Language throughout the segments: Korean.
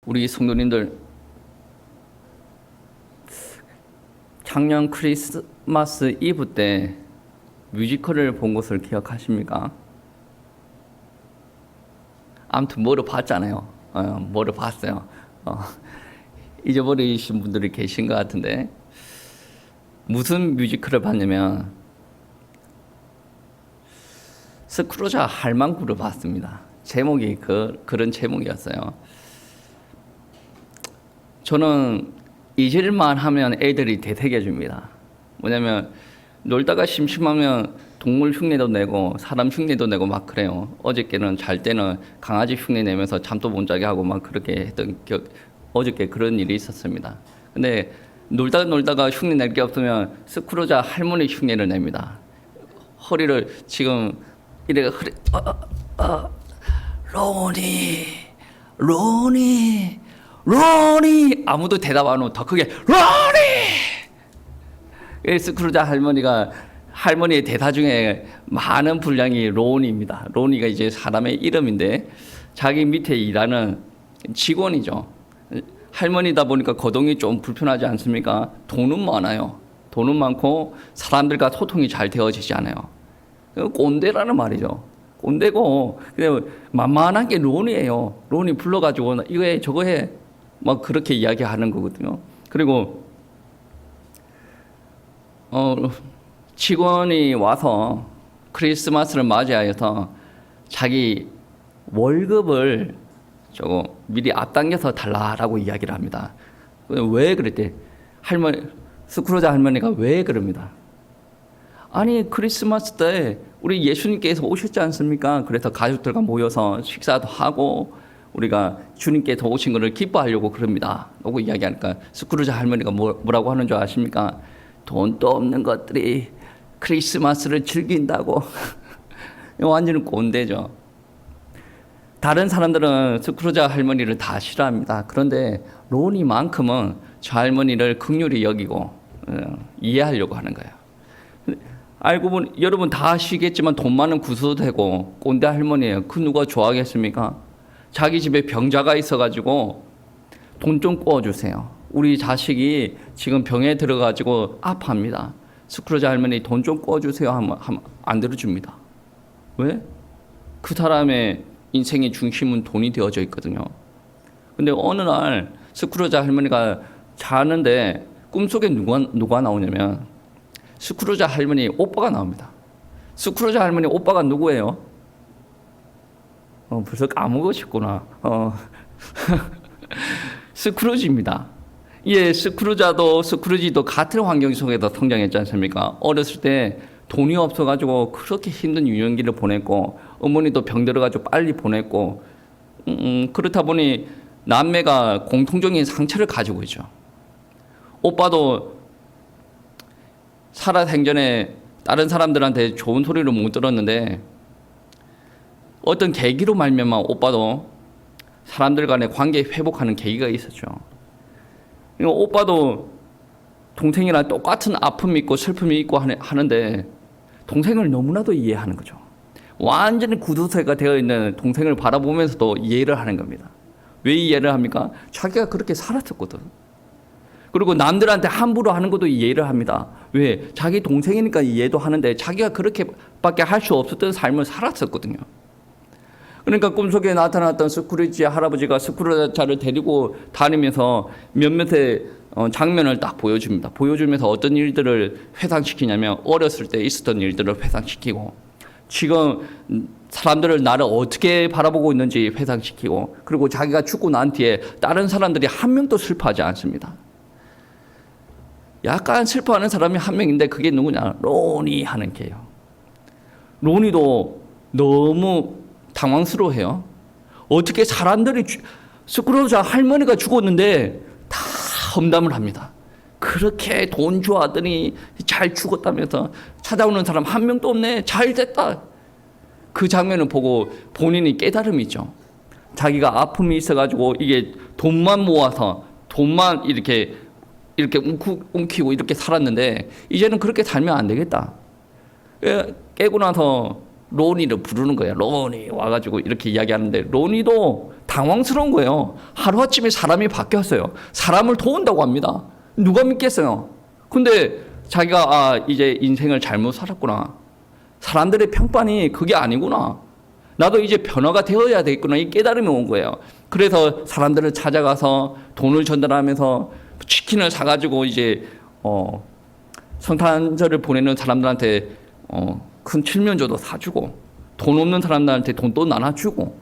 우리 성도님들, 작년 크리스마스 이브 때 뮤지컬을 본 것을 기억하십니까? 아무튼 뭐를 봤잖아요. 뭐를 봤어요. 잊어버리신 분들이 계신 것 같은데, 무슨 뮤지컬을 봤냐면 스크루자 할망구를 봤습니다. 제목이 그런 제목이었어요. 저는 잊을만 하면 애들이 되새겨줍니다. 뭐냐면 놀다가 심심하면 동물 흉내도 내고 사람 흉내도 내고 막 그래요. 어저께는 잘 때는 강아지 흉내 내면서 잠도 못 자게 하고 막 그렇게 했던 어저께 그런 일이 있었습니다. 근데 놀다가 흉내 낼 게 없으면 스크루자 할머니 흉내를 냅니다. 허리를 지금 이래 로니 아무도 대답 안 하고 더 크게 로니. 스크루자 할머니의 대사 중에 많은 분량이 로니입니다. 로니가 이제 사람의 이름인데 자기 밑에 일하는 직원이죠. 할머니다 보니까 거동이 좀 불편하지 않습니까? 돈은 많아요. 돈은 많고 사람들과 소통이 잘 되어지지 않아요. 꼰대라는 말이죠. 꼰대고 그냥 만만한 게 론이에요. 론이 불러가지고 이거 해 저거 해 막 그렇게 이야기하는 거거든요. 그리고 직원이 와서 크리스마스를 맞이하여서 자기 월급을 조금 미리 앞당겨서 달라라고 이야기를 합니다. 왜 그랬대? 스크루자 할머니가 왜 그럽니다. 아니 크리스마스 때 우리 예수님께서 오셨지 않습니까? 그래서 가족들과 모여서 식사도 하고 우리가 주님께서 오신 것을 기뻐하려고 그럽니다. 라고 이야기하니까 스크루자 할머니가 뭐라고 하는 줄 아십니까? 돈도 없는 것들이 크리스마스를 즐긴다고. 완전히 꼰대죠. 다른 사람들은 스크루자 할머니를 다 싫어합니다. 그런데 로니만큼은 저 할머니를 긍휼히 여기고 이해하려고 하는 거예요. 알고 보니 여러분 다 아시겠지만 돈 많은 구수도 되고 꼰대 할머니예요. 그 누가 좋아하겠습니까? 자기 집에 병자가 있어가지고 돈 좀 구워주세요. 우리 자식이 지금 병에 들어가지고 아파합니다. 스크루자 할머니 돈 좀 구워주세요 하면 안 들어줍니다. 왜? 그 사람의 인생의 중심은 돈이 되어져 있거든요. 근데 어느 날 스크루자 할머니가 자는데 꿈속에 누가 나오냐면 스크루자 할머니 오빠가 나옵니다. 스크루자 할머니 오빠가 누구예요? 벌써 까먹으셨구나. 스크루지입니다. 예, 스크루지도 같은 환경 속에서 성장했지 않습니까? 어렸을 때 돈이 없어가지고 그렇게 힘든 유년기를 보냈고 어머니도 병 들어가지고 빨리 보냈고 그렇다 보니 남매가 공통적인 상처를 가지고 있죠. 오빠도 살아생전에 다른 사람들한테 좋은 소리를 못 들었는데 어떤 계기로 말미암아 오빠도 사람들 간의 관계 회복하는 계기가 있었죠. 오빠도 동생이랑 똑같은 아픔이 있고 슬픔이 있고 하는데 동생을 너무나도 이해하는 거죠. 완전히 구두쇠가 되어 있는 동생을 바라보면서도 이해를 하는 겁니다. 왜 이해를 합니까? 자기가 그렇게 살았었거든. 그리고 남들한테 함부로 하는 것도 이해를 합니다. 왜? 자기 동생이니까 이해도 하는데 자기가 그렇게밖에 할 수 없었던 삶을 살았었거든요. 그러니까 꿈속에 나타났던 스크루지 할아버지가 스크루자를 데리고 다니면서 몇몇의 장면을 딱 보여줍니다. 보여주면서 어떤 일들을 회상시키냐면 어렸을 때 있었던 일들을 회상시키고 지금 사람들을 나를 어떻게 바라보고 있는지 회상시키고 그리고 자기가 죽고 난 뒤에 다른 사람들이 한 명도 슬퍼하지 않습니다. 약간 슬퍼하는 사람이 한 명인데 그게 누구냐? 로니 하는 개요. 로니도 너무 당황스러워해요. 어떻게 사람들이 스크루자 할머니가 죽었는데 다 험담을 합니다. 그렇게 돈 좋아하더니 잘 죽었다면서 찾아오는 사람 한 명도 없네. 잘 됐다. 그 장면을 보고 본인이 깨달음이 있죠. 자기가 아픔이 있어가지고 이게 돈만 모아서 돈만 이렇게 움키고 이렇게 살았는데 이제는 그렇게 살면 안 되겠다. 깨고 나서 로니를 부르는 거예요. 로니 와가지고 이렇게 이야기하는데 로니도 당황스러운 거예요. 하루아침에 사람이 바뀌었어요. 사람을 도운다고 합니다. 누가 믿겠어요? 근데 자기가 이제 인생을 잘못 살았구나. 사람들의 평판이 그게 아니구나. 나도 이제 변화가 되어야 되겠구나. 이 깨달음이 온 거예요. 그래서 사람들을 찾아가서 돈을 전달하면서 치킨을 사가지고 이제 성탄절을 보내는 사람들한테 큰 칠면조도 사주고 돈 없는 사람들한테 돈도 나눠주고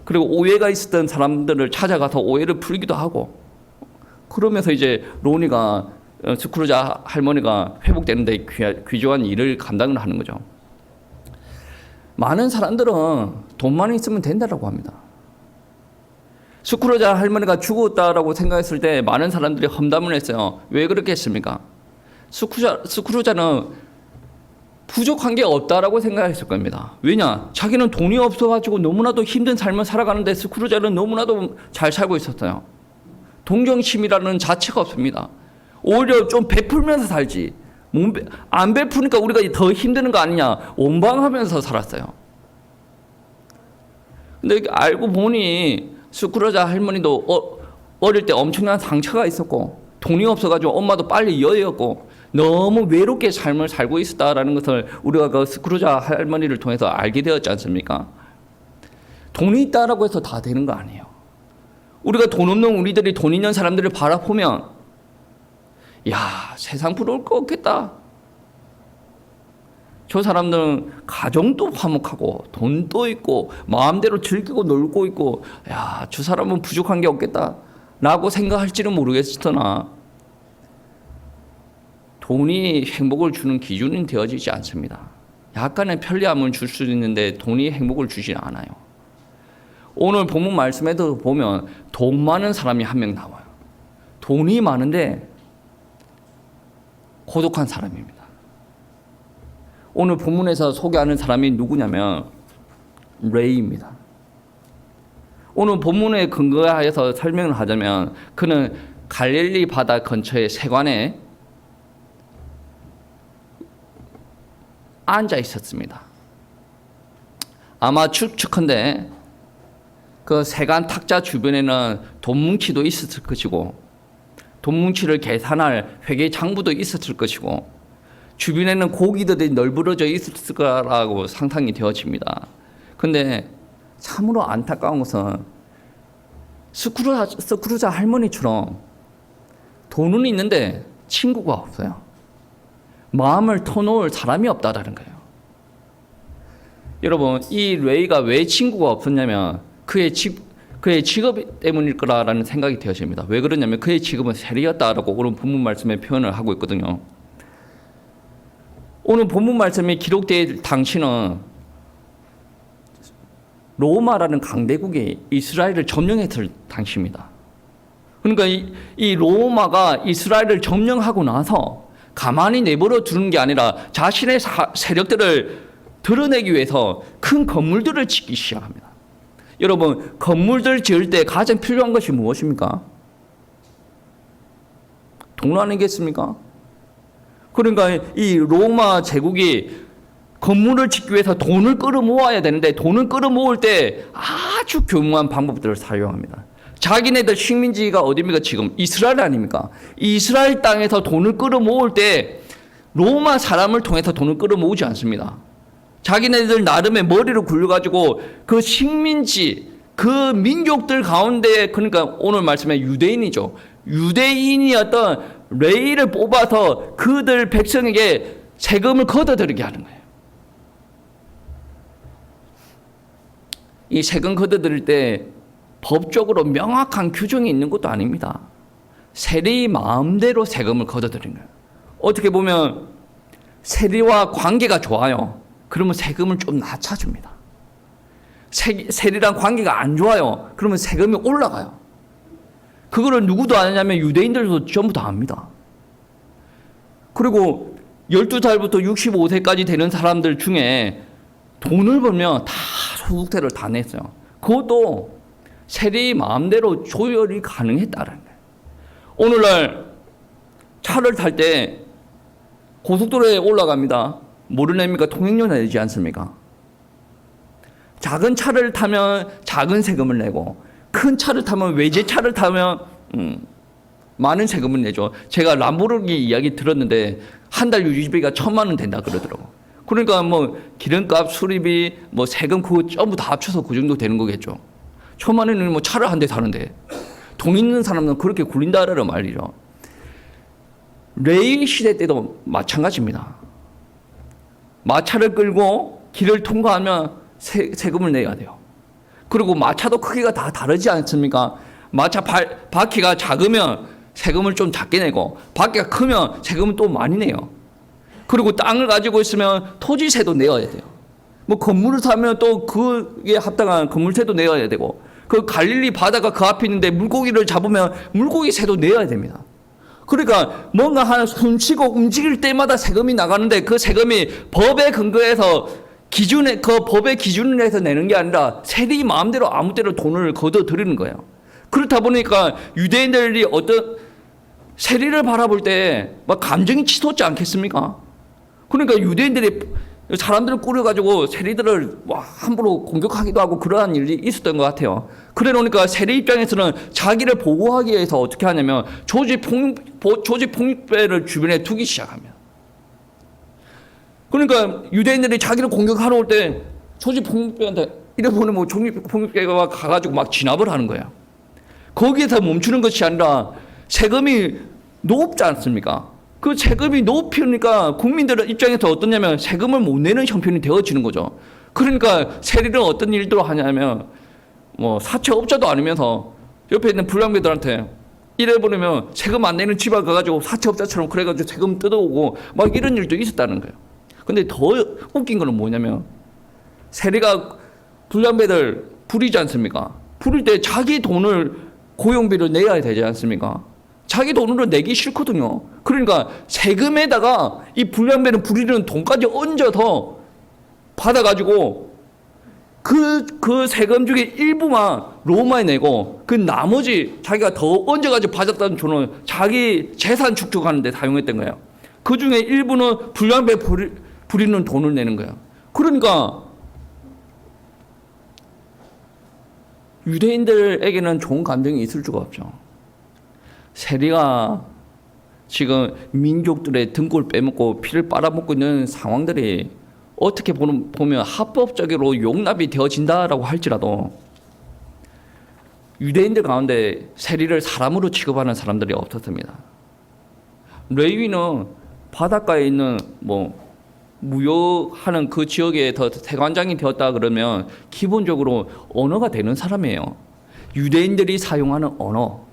그리고 오해가 있었던 사람들을 찾아가서 오해를 풀기도 하고 그러면서 이제 로니가 스크루자 할머니가 회복되는데 귀중한 일을 감당을 하는 거죠. 많은 사람들은 돈만 있으면 된다라고 합니다. 스크루자 할머니가 죽었다라고 생각했을 때 많은 사람들이 험담을 했어요. 왜 그렇게 했습니까? 스크루자는 부족한 게 없다라고 생각했을 겁니다. 왜냐? 자기는 돈이 없어가지고 너무나도 힘든 삶을 살아가는데 스크루자는 너무나도 잘 살고 있었어요. 동정심이라는 자체가 없습니다. 오히려 좀 베풀면서 살지. 안 베푸니까 우리가 더 힘드는 거 아니냐. 원방하면서 살았어요. 근데 알고 보니 스크루자 할머니도 어릴 때 엄청난 상처가 있었고 돈이 없어가지고 엄마도 빨리 여였고 너무 외롭게 삶을 살고 있었다라는 것을 우리가 그 스크루자 할머니를 통해서 알게 되었지 않습니까? 돈이 있다라고 해서 다 되는 거 아니에요. 우리가 돈 없는 우리들이 돈 있는 사람들을 바라보면 야, 세상 부러울 거 없겠다. 저 사람들은 가정도 화목하고 돈도 있고 마음대로 즐기고 놀고 있고 야, 저 사람은 부족한 게 없겠다 라고 생각할지는 모르겠으나 돈이 행복을 주는 기준이 되어지지 않습니다. 약간의 편리함을 줄 수 있는데 돈이 행복을 주지는 않아요. 오늘 본문 말씀에도 보면 돈 많은 사람이 한 명 나와요. 돈이 많은데 고독한 사람입니다. 오늘 본문에서 소개하는 사람이 누구냐면 레이입니다. 오늘 본문에 근거하여서 설명을 하자면 그는 갈릴리 바다 근처의 세관에 앉아 있었습니다. 아마 추측컨대 그 세관 탁자 주변에는 돈 뭉치도 있었을 것이고 돈 뭉치를 계산할 회계 장부도 있었을 것이고 주변에는 고기들이 널브러져 있을 거라고 상상이 되어집니다. 근데 참으로 안타까운 것은 스크루자 할머니처럼 돈은 있는데 친구가 없어요. 마음을 터놓을 사람이 없다라는 거예요. 여러분, 이 레이가 왜 친구가 없었냐면 그의 직업 때문일 거라는 생각이 되어집니다. 왜 그러냐면 그의 직업은 세리였다라고 오늘 본문 말씀에 표현을 하고 있거든요. 오늘 본문 말씀에 기록될 당시는 로마라는 강대국이 이스라엘을 점령했을 당시입니다. 그러니까 이 로마가 이스라엘을 점령하고 나서 가만히 내버려 두는 게 아니라 자신의 세력들을 드러내기 위해서 큰 건물들을 짓기 시작합니다. 여러분, 건물들 지을 때 가장 필요한 것이 무엇입니까? 돈 아니겠습니까? 그러니까 이 로마 제국이 건물을 짓기 위해서 돈을 끌어모아야 되는데 돈을 끌어모을 때 아주 교묘한 방법들을 사용합니다. 자기네들 식민지가 어디입니까? 지금 이스라엘 아닙니까? 이스라엘 땅에서 돈을 끌어모을 때 로마 사람을 통해서 돈을 끌어모으지 않습니다. 자기네들 나름의 머리를 굴려가지고 그 식민지, 그 민족들 가운데, 그러니까 오늘 말씀에 유대인이죠. 유대인이었던 레이를 뽑아서 그들 백성에게 세금을 걷어들이게 하는 거예요. 이 세금 걷어들일 때 법적으로 명확한 규정이 있는 것도 아닙니다. 세리 마음대로 세금을 걷어들이는 거예요. 어떻게 보면 세리와 관계가 좋아요. 그러면 세금을 좀 낮춰줍니다. 세리랑 관계가 안 좋아요. 그러면 세금이 올라가요. 그거를 누구도 아느냐면 유대인들도 전부 다 압니다. 그리고 12살부터 65세까지 되는 사람들 중에 돈을 벌면 다 소득세를 다 냈어요. 그것도 세리 마음대로 조율이 가능했다는 거예요. 오늘날 차를 탈 때 고속도로에 올라갑니다. 뭐를 냅니까? 통행료 내지 않습니까? 작은 차를 타면 작은 세금을 내고 큰 차를 타면 외제차를 타면 많은 세금을 내죠. 제가 람보르기니 이야기 들었는데 한 달 유지비가 1,000만 원 된다 그러더라고. 그러니까 뭐 기름값, 수리비, 뭐 세금 그거 전부 다 합쳐서 그 정도 되는 거겠죠. 1,000만 원이면 뭐 차를 한 대 사는데 돈 있는 사람은 그렇게 굴린다라는 말이죠. 레위 시대 때도 마찬가지입니다. 마차를 끌고 길을 통과하면 세금을 내야 돼요. 그리고 마차도 크기가 다 다르지 않습니까? 마차 바퀴가 작으면 세금을 좀 작게 내고 바퀴가 크면 세금을 또 많이 내요. 그리고 땅을 가지고 있으면 토지세도 내야 돼요. 뭐 건물을 사면 또 그에 합당한 건물세도 내야 되고 그 갈릴리 바다가 그 앞에 있는데 물고기를 잡으면 물고기세도 내야 됩니다. 그러니까 뭔가 하나 숨쉬고 움직일 때마다 세금이 나가는데 그 세금이 법에 근거해서 그 법의 기준을 해서 내는 게 아니라 세리 마음대로 아무 데로 돈을 걷어들이는 거예요. 그렇다 보니까 유대인들이 어떤 세리를 바라볼 때 막 감정이 치솟지 않겠습니까? 그러니까 유대인들이 사람들을 꾸려가지고 세리들을 함부로 공격하기도 하고 그러한 일이 있었던 것 같아요. 그래 놓으니까 세리 입장에서는 자기를 보호하기 위해서 어떻게 하냐면 조지 폭력배를 주변에 두기 시작합니다. 그러니까 유대인들이 자기를 공격하러 올 때 조지 폭력배한테 이래보니 뭐 조지 폭력배가 가가지고 막 진압을 하는 거예요. 거기에서 멈추는 것이 아니라 세금이 높지 않습니까? 그 세금이 높으니까 국민들 입장에서 어떠냐면 세금을 못 내는 형편이 되어지는 거죠. 그러니까 세리를 어떤 일들로 하냐면 뭐 사채업자도 아니면서 옆에 있는 불량배들한테 이래버리면 세금 안 내는 집에 가가지고 사채업자처럼 그래가지고 세금 뜯어오고 막 이런 일도 있었다는 거예요. 근데 더 웃긴 거는 뭐냐면 세리가 불량배들 부리지 않습니까? 부릴 때 자기 돈을 고용비를 내야 되지 않습니까? 자기 돈으로 내기 싫거든요. 그러니까 세금에다가 이 불량배는 부리는 돈까지 얹어서 받아가지고 그 세금 중에 일부만 로마에 내고 그 나머지 자기가 더 얹어가지고 받았다는 돈은 자기 재산 축적하는 데 사용했던 거예요. 그 중에 일부는 불량배 부리는 돈을 내는 거예요. 그러니까 유대인들에게는 좋은 감정이 있을 수가 없죠. 세리가 지금 민족들의 등골 빼먹고 피를 빨아먹고 있는 상황들이 어떻게 보면 합법적으로 용납이 되어진다라고 할지라도 유대인들 가운데 세리를 사람으로 취급하는 사람들이 없었습니다. 레위는 바닷가에 있는 무역하는 그 지역에 더 대관장이 되었다 그러면 기본적으로 언어가 되는 사람이에요. 유대인들이 사용하는 언어.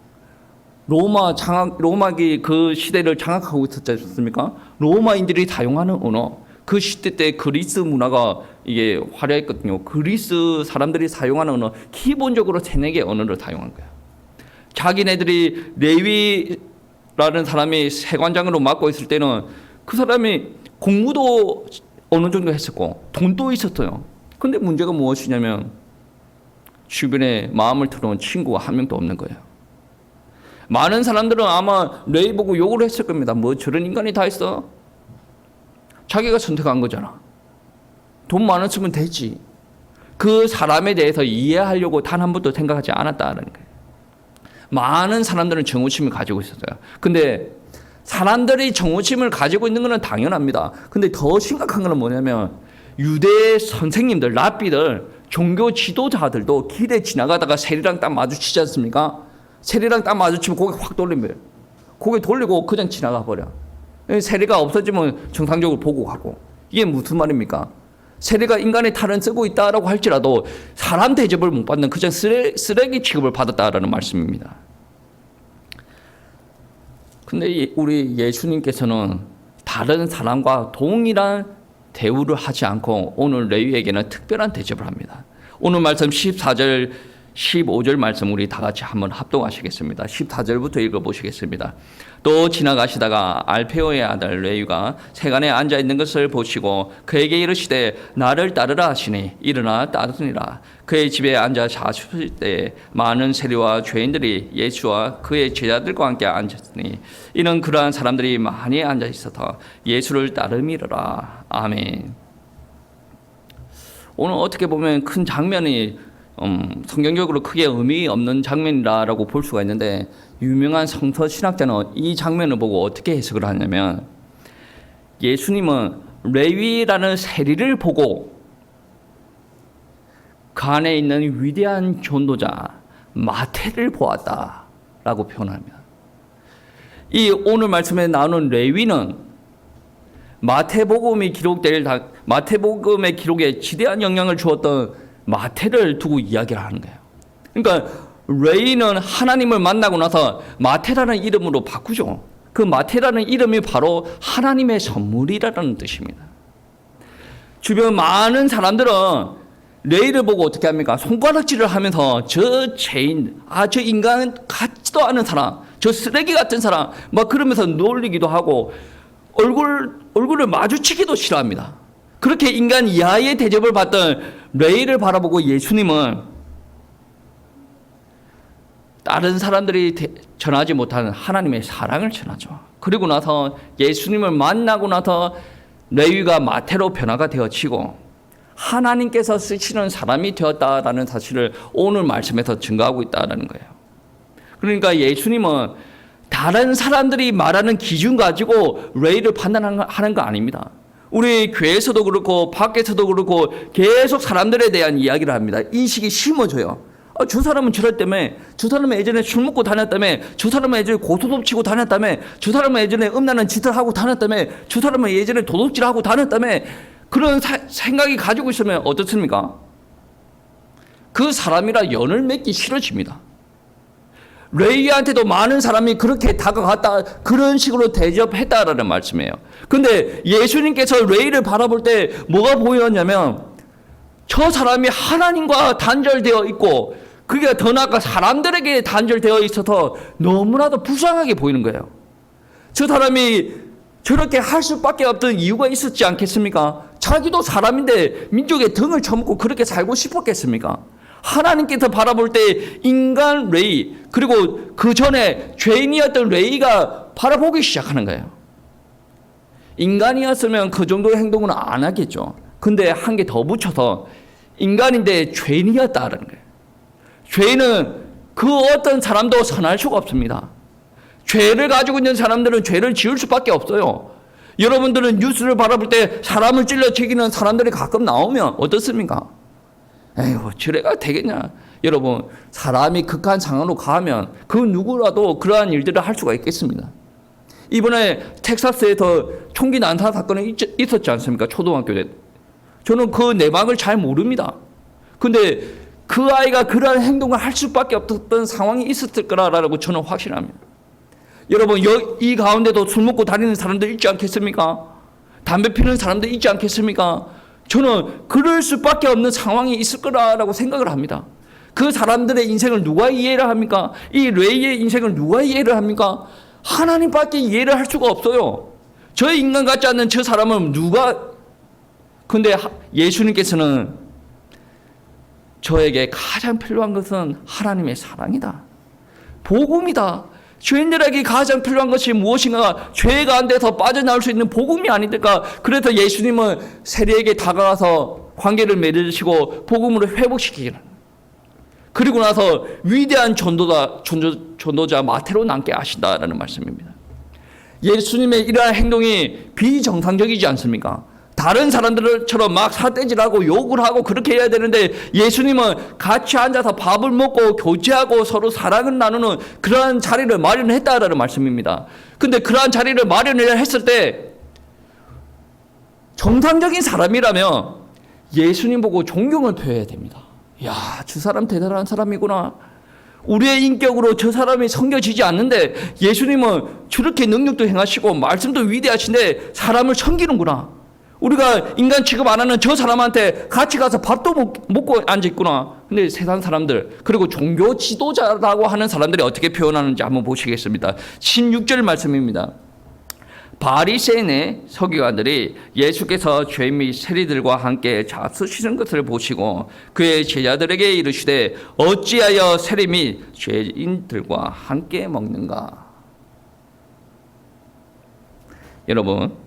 로마기 그 시대를 장악하고 있었지 않습니까? 로마인들이 사용하는 언어. 그 시대 때 그리스 문화가 이게 화려했거든요. 그리스 사람들이 사용하는 언어, 기본적으로 3-4개 언어를 사용한 거야. 자기네들이 레위라는 사람이 세관장으로 맡고 있을 때는 그 사람이 공부도 어느 정도 했었고 돈도 있었어요. 근데 문제가 무엇이냐면 주변에 마음을 틀어놓은 친구가 한 명도 없는 거예요. 많은 사람들은 아마 레위 보고 욕을 했을 겁니다. 뭐 저런 인간이 다 있어? 자기가 선택한 거잖아. 돈 많았으면 되지. 그 사람에 대해서 이해하려고 단 한 번도 생각하지 않았다는 거예요. 많은 사람들은 정오심을 가지고 있었어요. 근데 사람들이 정오심을 가지고 있는 것은 당연합니다. 근데 더 심각한 것은 뭐냐면 유대 선생님들, 랍비들, 종교 지도자들도 길에 지나가다가 세리랑 딱 마주치지 않습니까? 세리랑 딱 마주치면 고개 확 돌리면 고개 돌리고 그냥 지나가 버려. 세리가 없어지면 정상적으로 보고 가고. 이게 무슨 말입니까? 세리가 인간의 탈은 쓰고 있다라고 할지라도 사람 대접을 못 받는 그냥 쓰레기 취급을 받았다라는 말씀입니다. 근데 우리 예수님께서는 다른 사람과 동일한 대우를 하지 않고 오늘 레위에게는 특별한 대접을 합니다. 오늘 말씀 14절 15절 말씀 우리 다 같이 한번 합독하시겠습니다. 14절부터 읽어보시겠습니다. 또 지나가시다가 알페오의 아들 레위가 세간에 앉아있는 것을 보시고 그에게 이르시되 나를 따르라 하시니 일어나 따르니라. 그의 집에 앉아 자셨을 때 많은 세리와 죄인들이 예수와 그의 제자들과 함께 앉았으니 이는 그러한 사람들이 많이 앉아 있어서 예수를 따름이라. 아멘. 오늘 어떻게 보면 큰 장면이 성경적으로 크게 의미 없는 장면이라고 볼 수가 있는데, 유명한 성서 신학자는 이 장면을 보고 어떻게 해석을 하냐면, 예수님은 레위라는 세리를 보고 그 안에 있는 위대한 전도자 마태를 보았다라고 표현합니다. 이 오늘 말씀에 나오는 레위는 마태복음의 기록에 지대한 영향을 주었던 마태를 두고 이야기를 하는 거예요. 그러니까 레위는 하나님을 만나고 나서 마태라는 이름으로 바꾸죠. 그 마태라는 이름이 바로 하나님의 선물이라는 뜻입니다. 주변 많은 사람들은 레위를 보고 어떻게 합니까? 손가락질을 하면서 저 죄인, 저 인간 같지도 않은 사람, 저 쓰레기 같은 사람, 막 그러면서 놀리기도 하고 얼굴을 마주치기도 싫어합니다. 그렇게 인간 이하의 대접을 받던 레위를 바라보고 예수님은 다른 사람들이 전하지 못하는 하나님의 사랑을 전하죠. 그리고 나서 예수님을 만나고 나서 레위가 마태로 변화가 되어지고 하나님께서 쓰시는 사람이 되었다라는 사실을 오늘 말씀에서 증거하고 있다는 거예요. 그러니까 예수님은 다른 사람들이 말하는 기준 가지고 레위를 판단하는 거 아닙니다. 우리 교회에서도 그렇고 밖에서도 그렇고 계속 사람들에 대한 이야기를 합니다. 인식이 심어져요. 저 사람은 저랬다며, 저 사람은 예전에 술 먹고 다녔다며, 저 사람은 예전에 고소톱 치고 다녔다며, 저 사람은 예전에 음란한 짓을 하고 다녔다며, 저 사람은 예전에 도둑질하고 다녔다며, 그런 생각이 가지고 있으면 어떻습니까? 그 사람이라 연을 맺기 싫어집니다. 레위한테도 많은 사람이 그렇게 다가갔다, 그런 식으로 대접했다라는 말씀이에요. 근데 예수님께서 레위를 바라볼 때 뭐가 보였냐면, 저 사람이 하나님과 단절되어 있고, 그게 더 나아가 사람들에게 단절되어 있어서 너무나도 불쌍하게 보이는 거예요. 저 사람이 저렇게 할 수밖에 없던 이유가 있었지 않겠습니까? 자기도 사람인데 민족의 등을 쳐먹고 그렇게 살고 싶었겠습니까? 하나님께서 바라볼 때 인간 레위, 그리고 그 전에 죄인이었던 레위가 바라보기 시작하는 거예요. 인간이었으면 그 정도의 행동은 안 하겠죠. 근데 한 개 더 붙여서 인간인데 죄인이었다는 거예요. 죄인은 그 어떤 사람도 선할 수가 없습니다. 죄를 가지고 있는 사람들은 죄를 지을 수밖에 없어요. 여러분들은 뉴스를 바라볼 때 사람을 찔러 죽이는 사람들이 가끔 나오면 어떻습니까? 에휴, 저래가 되겠냐. 여러분, 사람이 극한 상황으로 가면 그 누구라도 그러한 일들을 할 수가 있겠습니다. 이번에 텍사스에서 총기 난사 사건이 있었지 않습니까? 초등학교 때. 저는 그 내막을 잘 모릅니다. 근데 그 아이가 그러한 행동을 할 수밖에 없었던 상황이 있었을 거라고 저는 확신합니다. 여러분, 이 가운데도 술 먹고 다니는 사람들 있지 않겠습니까? 담배 피우는 사람들 있지 않겠습니까? 저는 그럴 수밖에 없는 상황이 있을 거라고 생각을 합니다. 그 사람들의 인생을 누가 이해를 합니까? 이 레위의 인생을 누가 이해를 합니까? 하나님밖에 이해를 할 수가 없어요. 저 인간 같지 않는 저 사람은 누가, 근데 예수님께서는 저에게 가장 필요한 것은 하나님의 사랑이다. 복음이다. 죄인들에게 가장 필요한 것이 무엇인가? 죄 가운데서 빠져나올 수 있는 복음이 아닙니까? 그래서 예수님은 세리에게 다가가서 관계를 맺으시고 복음으로 회복시키기는. 그리고 나서 위대한 전도자 마태로 남게 하신다라는 말씀입니다. 예수님의 이러한 행동이 비정상적이지 않습니까? 다른 사람들처럼 막 사대질하고 욕을 하고 그렇게 해야 되는데 예수님은 같이 앉아서 밥을 먹고 교제하고 서로 사랑을 나누는 그러한 자리를 마련했다라는 말씀입니다. 근데 그러한 자리를 마련을 했을 때 정상적인 사람이라면 예수님 보고 존경을 표해야 됩니다. 야, 저 사람 대단한 사람이구나. 우리의 인격으로 저 사람이 섬겨지지 않는데 예수님은 저렇게 능력도 행하시고 말씀도 위대하신데 사람을 섬기는구나. 우리가 인간 취급 안 하는 저 사람한테 같이 가서 밥도 먹고 앉아있구나. 근데 세상 사람들, 그리고 종교 지도자라고 하는 사람들이 어떻게 표현하는지 한번 보시겠습니다. 16절 말씀입니다. 바리새인의 서기관들이 예수께서 죄인 및 세리들과 함께 잡수시는 것을 보시고 그의 제자들에게 이르시되 어찌하여 세리 및 죄인들과 함께 먹는가. 여러분,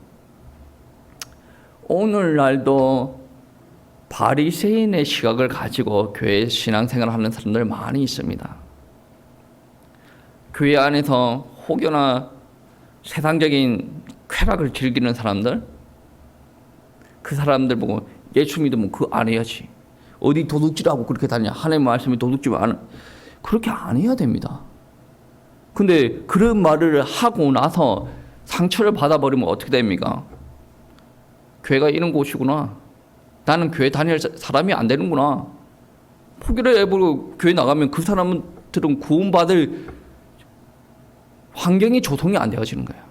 오늘날도 바리새인의 시각을 가지고 교회 신앙생활을 하는 사람들 많이 있습니다. 교회 안에서 혹여나 세상적인 쾌락을 즐기는 사람들, 그 사람들 보고 예수 믿으면 그거 안 해야지. 어디 도둑질하고 그렇게 다니냐. 하나님 말씀이 도둑질 안, 그렇게 안 해야 됩니다. 근데 그런 말을 하고 나서 상처를 받아버리면 어떻게 됩니까? 교회가 이런 곳이구나. 나는 교회 다닐 사람이 안 되는구나. 포기를 해버리고 교회 나가면 그 사람들은 구원받을 환경이 조성이 안 되어지는 거예요.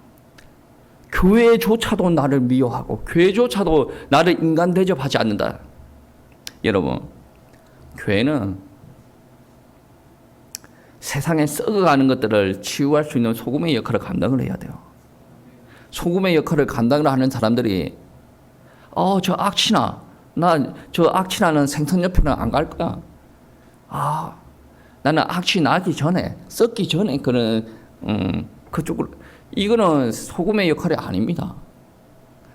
교회조차도 나를 미워하고 교회조차도 나를 인간 대접하지 않는다. 여러분, 교회는 세상에 썩어가는 것들을 치유할 수 있는 소금의 역할을 감당을 해야 돼요. 소금의 역할을 감당을 하는 사람들이 저 악취나 나 저 악취나는 생선옆에는 안 갈 거야. 나는 악취 나기 전에 썩기 전에 그쪽으로, 이거는 소금의 역할이 아닙니다.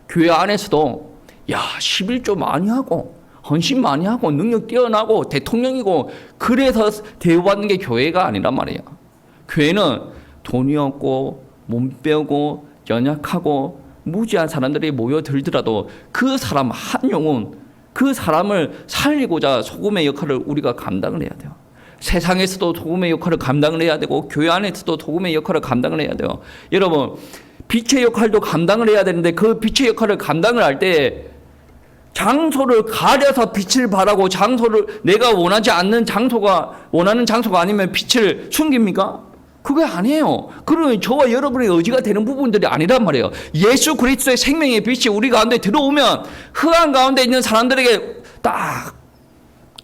교회 안에서도 11조 많이 하고 헌신 많이 하고 능력 뛰어나고 대통령이고 그래서 대우받는 게 교회가 아니란 말이에요. 교회는 돈이 없고 몸 빼고 연약하고 무지한 사람들이 모여들더라도 그 사람 한 영혼, 그 사람을 살리고자 소금의 역할을 우리가 감당을 해야 돼요. 세상에서도 소금의 역할을 감당을 해야 되고 교회 안에서도 소금의 역할을 감당을 해야 돼요. 여러분, 빛의 역할도 감당을 해야 되는데 그 빛의 역할을 감당을 할 때 장소를 가려서 빛을 발하고 장소를 내가 원하지 않는 장소가 원하는 장소가 아니면 빛을 숨깁니까? 그게 아니에요. 그러면 저와 여러분의 의지가 되는 부분들이 아니란 말이에요. 예수 그리스도의 생명의 빛이 우리 가운데 들어오면 흑암 가운데 있는 사람들에게 딱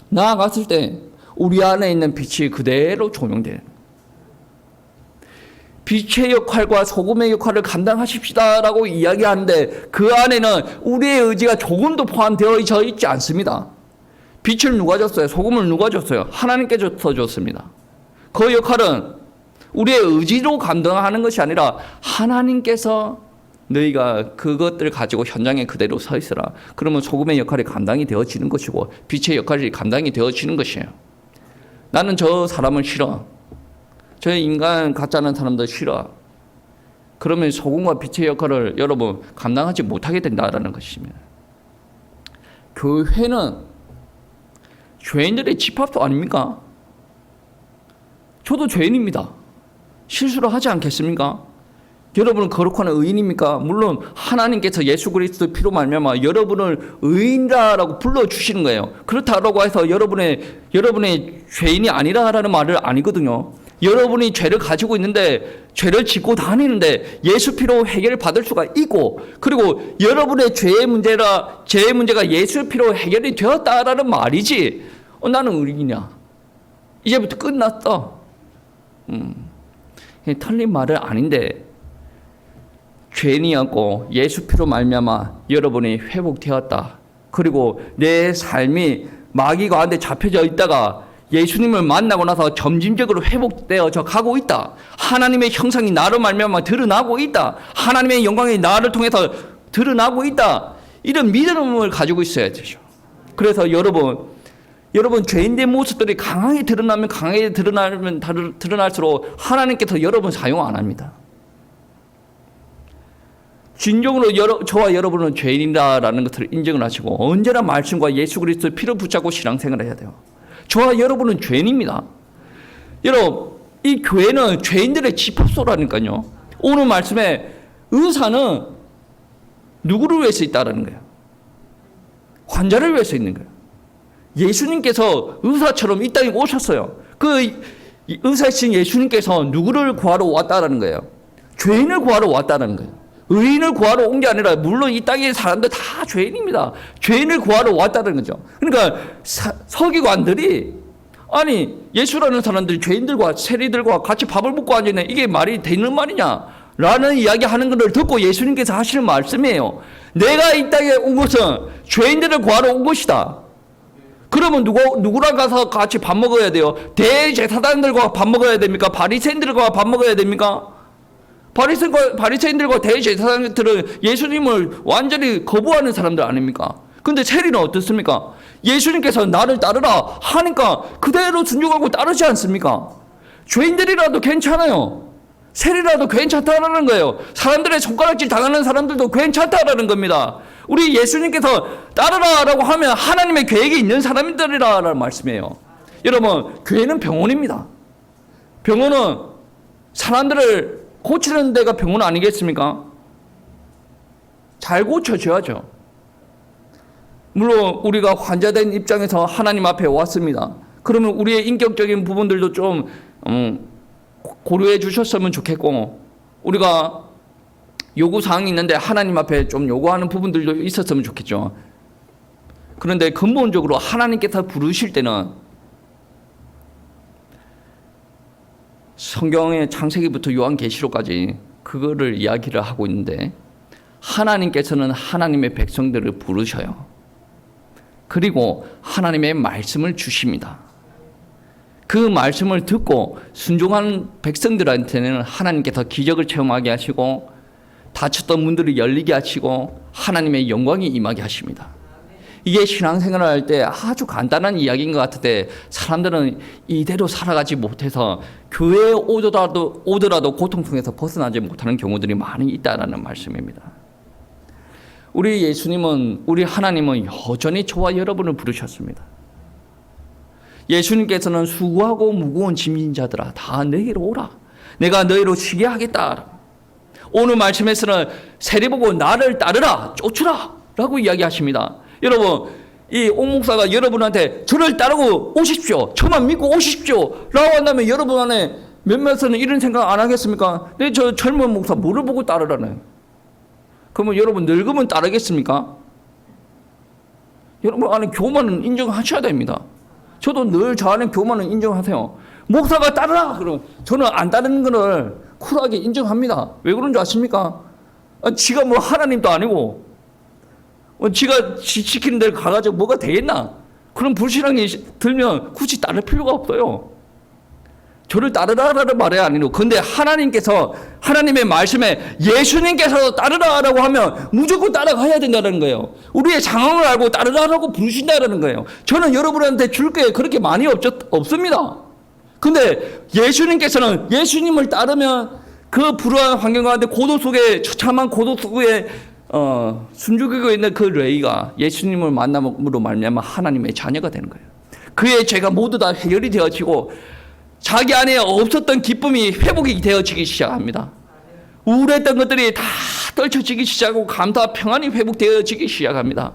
나아갔을 때 우리 안에 있는 빛이 그대로 조명돼요. 빛의 역할과 소금의 역할을 감당하십시다라고 이야기하는데 그 안에는 우리의 의지가 조금도 포함되어 있지 않습니다. 빛을 누가 줬어요? 소금을 누가 줬어요? 하나님께서 줬습니다. 그 역할은 우리의 의지로 감당하는 것이 아니라 하나님께서 너희가 그것들을 가지고 현장에 그대로 서 있으라. 그러면 소금의 역할이 감당이 되어지는 것이고 빛의 역할이 감당이 되어지는 것이에요. 나는 저 사람은 싫어. 저 인간 같지 않은 사람들 싫어. 그러면 소금과 빛의 역할을 여러분 감당하지 못하게 된다라는 것입니다. 교회는 죄인들의 집합소 아닙니까? 저도 죄인입니다. 실수를 하지 않겠습니까? 여러분은 거룩한 의인입니까? 물론 하나님께서 예수 그리스도의 피로 말미암아 여러분을 의인이라고 불러주시는 거예요. 그렇다고 해서 여러분의 죄인이 아니라라는 말을 아니거든요. 여러분이 죄를 가지고 있는데 죄를 짓고 다니는데 예수 피로 해결을 받을 수가 있고, 그리고 여러분의 죄의 문제가 예수 피로 해결이 되었다라는 말이지 나는 의인이냐 이제부터 끝났어. 틀린 말은 아닌데 죄인이었고 예수 피로 말미암아 여러분이 회복되었다. 그리고 내 삶이 마귀 가운데 잡혀져 있다가 예수님을 만나고 나서 점진적으로 회복되어져 가고 있다. 하나님의 형상이 나로 말미암아 드러나고 있다. 하나님의 영광이 나를 통해서 드러나고 있다. 이런 믿음을 가지고 있어야 되죠. 그래서 여러분 죄인된 모습들이 강하게 드러날수록 하나님께서 여러분 사용 안 합니다. 진정으로 저와 여러분은 죄인이다라는 것을 인정을 하시고 언제나 말씀과 예수 그리스도의 피를 붙잡고 신앙생활을 해야 돼요. 저와 여러분은 죄인입니다. 여러분, 이 교회는 죄인들의 집합소라니까요. 오늘 말씀에 의사는 누구를 위해서 있다라는 거예요? 환자를 위해서 있는 거예요. 예수님께서 의사처럼 이 땅에 오셨어요. 그 의사이신 예수님께서 누구를 구하러 왔다라는 거예요? 죄인을 구하러 왔다라는 거예요. 의인을 구하러 온 게 아니라, 물론 이 땅의 사람들 다 죄인입니다. 죄인을 구하러 왔다는 거죠. 그러니까 서기관들이 아니 예수라는 사람들이 죄인들과 세리들과 같이 밥을 먹고 앉아있네, 이게 말이 되는 말이냐 라는 이야기하는 것을 듣고 예수님께서 하시는 말씀이에요. 내가 이 땅에 온 것은 죄인들을 구하러 온 것이다. 그러면 누구랑 가서 같이 밥 먹어야 돼요? 대제사장들과 밥 먹어야 됩니까? 바리새인들과 밥 먹어야 됩니까? 바리새인들과 대제사장들은 예수님을 완전히 거부하는 사람들 아닙니까? 근데 세리는 어떻습니까? 예수님께서 나를 따르라 하니까 그대로 순종하고 따르지 않습니까? 죄인들이라도 괜찮아요. 세리라도 괜찮다라는 거예요. 사람들의 손가락질 당하는 사람들도 괜찮다라는 겁니다. 우리 예수님께서 따르라라고 하면 하나님의 계획이 있는 사람들이라는 말씀이에요. 여러분, 교회는 병원입니다. 병원은 사람들을 고치는 데가 병원 아니겠습니까? 잘 고쳐줘야죠. 물론 우리가 환자된 입장에서 하나님 앞에 왔습니다. 그러면 우리의 인격적인 부분들도 좀 고려해 주셨으면 좋겠고, 우리가 요구사항이 있는데 하나님 앞에 좀 요구하는 부분들도 있었으면 좋겠죠. 그런데 근본적으로 하나님께서 부르실 때는 성경의 창세기부터 요한계시록까지 그거를 이야기를 하고 있는데, 하나님께서는 하나님의 백성들을 부르셔요. 그리고 하나님의 말씀을 주십니다. 그 말씀을 듣고 순종하는 백성들한테는 하나님께서 기적을 체험하게 하시고 닫혔던 문들을 열리게 하시고 하나님의 영광이 임하게 하십니다. 이게 신앙생활을 할 때 아주 간단한 이야기인 것 같은데 사람들은 이대로 살아가지 못해서 교회에 오더라도 고통 속에서 벗어나지 못하는 경우들이 많이 있다는 말씀입니다. 우리 예수님은, 우리 하나님은 여전히 저와 여러분을 부르셨습니다. 예수님께서는 수고하고 무거운 짐진 자들아 다 내게로 오라. 내가 너희로 쉬게 하겠다. 오늘 말씀에서는 세리보고 나를 따르라, 쫓으라 라고 이야기하십니다. 여러분, 이 옥목사가 여러분한테 저를 따르고 오십시오, 저만 믿고 오십시오 라고 한다면 여러분 안에 몇몇은 이런 생각 안 하겠습니까? 네, 저 젊은 목사 뭐를 보고 따르라네. 그러면 여러분 늙으면 따르겠습니까? 여러분 안에 교만은 인정하셔야 됩니다. 저도 늘 저 안에 교만은 인정하세요. 목사가 따르라 그러면 저는 안 따르는 것을 쿨하게 인정합니다. 왜 그런 줄 아십니까? 지가 뭐 하나님도 아니고 지가 지키는 데를 가가지고 뭐가 되겠나? 그런 불신앙이 들면 굳이 따를 필요가 없어요. 저를 따르라라는 말이 아니고, 근데 하나님께서 하나님의 말씀에 예수님께서 따르라라고 하면 무조건 따라가야 된다는 거예요. 우리의 상황을 알고 따르라라고 부르신다는 거예요. 저는 여러분한테 줄 게 그렇게 많이 없습니다. 근데 예수님께서는 예수님을 따르면 그 불우한 환경 가운데 고독 속에, 처참한 고독 속에 숨죽이고 있는 그 레이가 예수님을 만남으로 말미암아 하나님의 자녀가 되는 거예요. 그의 죄가 모두 다 해결이 되어지고 자기 안에 없었던 기쁨이 회복이 되어지기 시작합니다. 우울했던 것들이 다 떨쳐지기 시작하고 감사와 평안이 회복되어지기 시작합니다.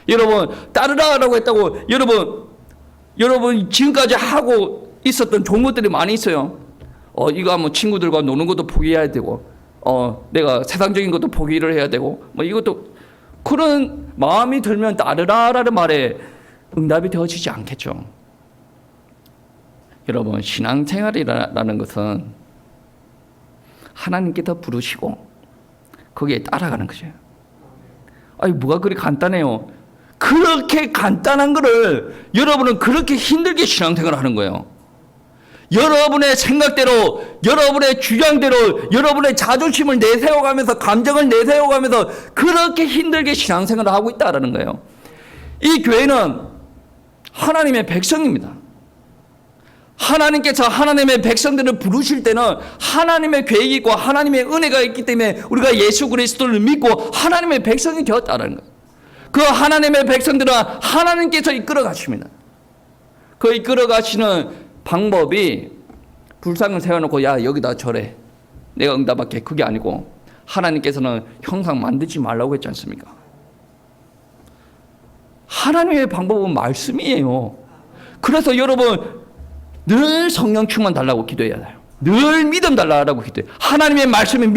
여러분, 따르라라고 했다고 여러분 지금까지 하고 있었던 좋은 것들이 많이 있어요. 이거 하면 친구들과 노는 것도 포기해야 되고, 내가 세상적인 것도 포기를 해야 되고, 뭐 이것도, 그런 마음이 들면 따르라라는 말에 응답이 되어지지 않겠죠. 여러분, 신앙생활이라는 것은 하나님께서 부르시고 거기에 따라가는 거죠. 아니, 뭐가 그리 간단해요. 그렇게 간단한 거를 여러분은 그렇게 힘들게 신앙생활을 하는 거예요. 여러분의 생각대로, 여러분의 주장대로, 여러분의 자존심을 내세워가면서, 감정을 내세워가면서 그렇게 힘들게 신앙생활을 하고 있다는 거예요. 이 교회는 하나님의 백성입니다. 하나님께서 하나님의 백성들을 부르실 때는 하나님의 계획이 있고 하나님의 은혜가 있기 때문에 우리가 예수 그리스도를 믿고 하나님의 백성이 되었다는 거예요. 그 하나님의 백성들은 하나님께서 이끌어 가십니다. 그 이끌어 가시는 방법이 불상을 세워놓고 야 여기다 절해 내가 응답할게, 그게 아니고 하나님께서는 형상 만들지 말라고 했지 않습니까? 하나님의 방법은 말씀이에요. 그래서 여러분 늘 성령 충만 달라고 기도해야 돼요. 늘 믿음 달라고 기도해요. 하나님의 말씀이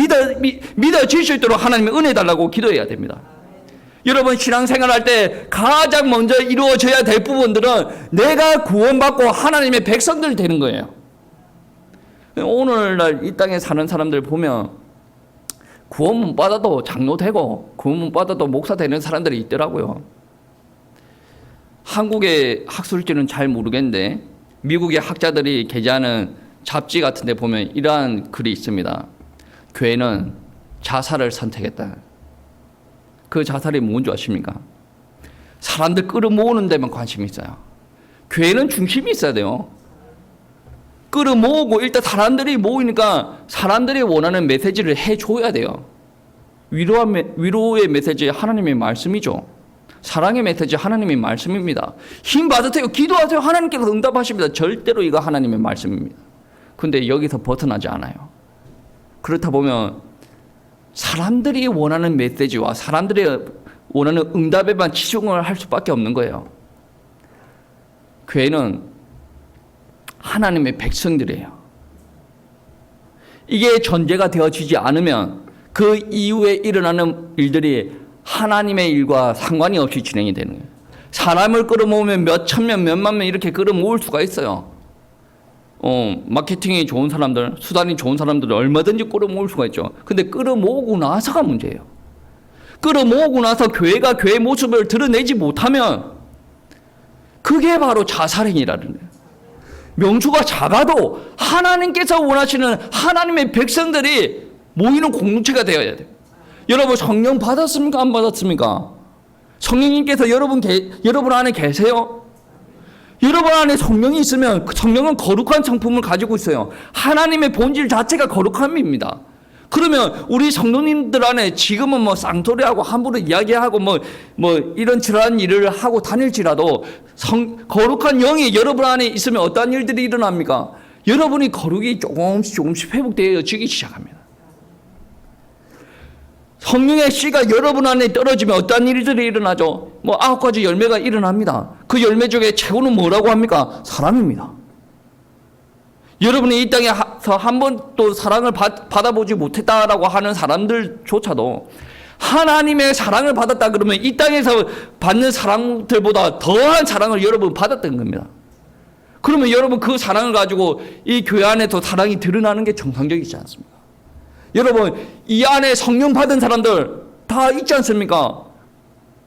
믿어질 수 있도록 하나님의 은혜 달라고 기도해야 됩니다. 여러분 신앙생활할 때 가장 먼저 이루어져야 될 부분들은 내가 구원받고 하나님의 백성들 되는 거예요. 오늘날 이 땅에 사는 사람들 보면 구원 못 받아도 장로 되고 구원 못 받아도 목사 되는 사람들이 있더라고요. 한국의 학술지는 잘 모르겠는데 미국의 학자들이 게재하는 잡지 같은 데 보면 이러한 글이 있습니다. 교회는 자살을 선택했다. 그 자살이 뭔지 아십니까? 사람들 끌어모으는 데만 관심이 있어요. 교회는 중심이 있어야 돼요. 끌어모으고 일단 사람들이 모이니까 사람들이 원하는 메시지를 해줘야 돼요. 위로의 메시지 하나님의 말씀이죠. 사랑의 메시지 하나님의 말씀입니다. 힘 받으세요. 기도하세요. 하나님께서 응답하십니다. 절대로 이거 하나님의 말씀입니다. 근데 여기서 벗어나지 않아요. 그렇다 보면 사람들이 원하는 메시지와 사람들이 원하는 응답에만 치중을 할 수밖에 없는 거예요. 교회는 하나님의 백성들이에요. 이게 전제가 되어지지 않으면 그 이후에 일어나는 일들이 하나님의 일과 상관이 없이 진행이 되는 거예요. 사람을 끌어모으면 몇 천명, 몇만 명 이렇게 끌어모을 수가 있어요. 마케팅이 좋은 사람들, 수단이 좋은 사람들은 얼마든지 끌어모을 수가 있죠. 근데 끌어모으고 나서가 문제예요. 끌어모으고 나서 교회가 교회 모습을 드러내지 못하면 그게 바로 자살행위라는 거예요. 명수가 작아도 하나님께서 원하시는 하나님의 백성들이 모이는 공동체가 되어야 돼요. 여러분 성령 받았습니까? 안 받았습니까? 성령님께서 여러분 안에 계세요? 여러분 안에 성령이 있으면 그 성령은 거룩한 성품을 가지고 있어요. 하나님의 본질 자체가 거룩함입니다. 그러면 우리 성도님들 안에 지금은 뭐 쌍소리하고 함부로 이야기하고 뭐 이런 지랄한 일을 하고 다닐지라도 거룩한 영이 여러분 안에 있으면 어떤 일들이 일어납니까? 여러분이 거룩이 조금씩 회복되어지기 시작합니다. 성령의 씨가 여러분 안에 떨어지면 어떤 일들이 일어나죠? 9가지 열매가 일어납니다. 그 열매 중에 최고는 뭐라고 합니까? 사랑입니다. 여러분이 이 땅에서 한 번도 사랑을 받아보지 못했다라고 하는 사람들조차도 하나님의 사랑을 받았다 그러면 이 땅에서 받는 사랑들보다 더한 사랑을 여러분 받았던 겁니다. 그러면 여러분 그 사랑을 가지고 이 교회 안에서 사랑이 드러나는 게 정상적이지 않습니까? 여러분 이 안에 성령 받은 사람들 다 있지 않습니까?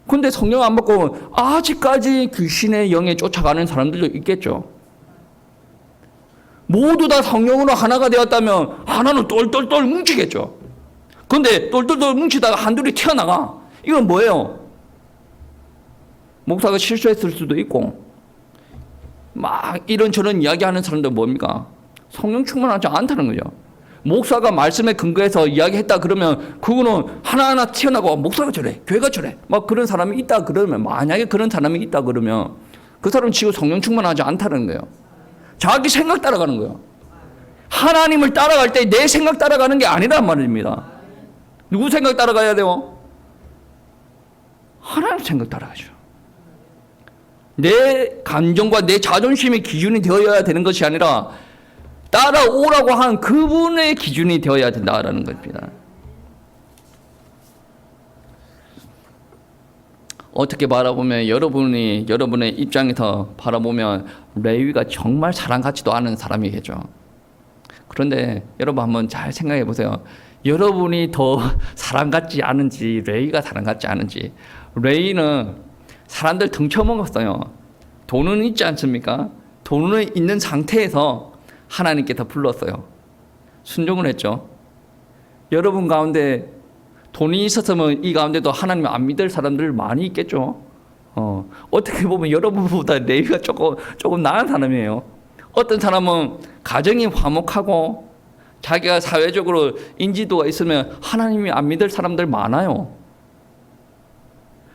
근데 성령 안 받고 아직까지 귀신의 영에 쫓아가는 사람들도 있겠죠. 모두 다 성령으로 하나가 되었다면 하나는 똘똘똘 뭉치겠죠. 그런데 똘똘똘 뭉치다가 한둘이 튀어나가. 이건 뭐예요? 목사가 실수했을 수도 있고 막 이런저런 이야기하는 사람들 뭡니까? 성령 충만하지 않다는 거죠. 목사가 말씀에 근거해서 이야기했다 그러면 그거는 하나하나 튀어나가고 목사가 저래, 교회가 저래 막 그런 사람이 있다 그러면 만약에 그런 사람이 있다 그러면 그 사람은 지금 성령 충만하지 않다는 거예요. 자기 생각 따라가는 거예요. 하나님을 따라갈 때 내 생각 따라가는 게 아니란 말입니다. 누구 생각 따라가야 돼요? 하나님 생각 따라가죠. 내 감정과 내 자존심이 기준이 되어야 되는 것이 아니라 따라오라고 한 그분의 기준이 되어야 된다라는 겁니다. 어떻게 바라보면 여러분의 입장에서 바라보면 레위가 정말 사람 같지도 않은 사람이겠죠. 그런데 여러분 한번 잘 생각해 보세요. 여러분이 더 사람 같지 않은지 레위가 사람 같지 않은지. 레위는 사람들 등쳐먹었어요. 돈은 있지 않습니까? 돈은 있는 상태에서 하나님께서 불렀어요. 순종을 했죠. 여러분 가운데 돈이 있었으면 이 가운데도 하나님을 안 믿을 사람들 많이 있겠죠. 어떻게 보면 여러분보다 레위가 조금 나은 사람이에요. 어떤 사람은 가정이 화목하고 자기가 사회적으로 인지도가 있으면 하나님이 안 믿을 사람들 많아요.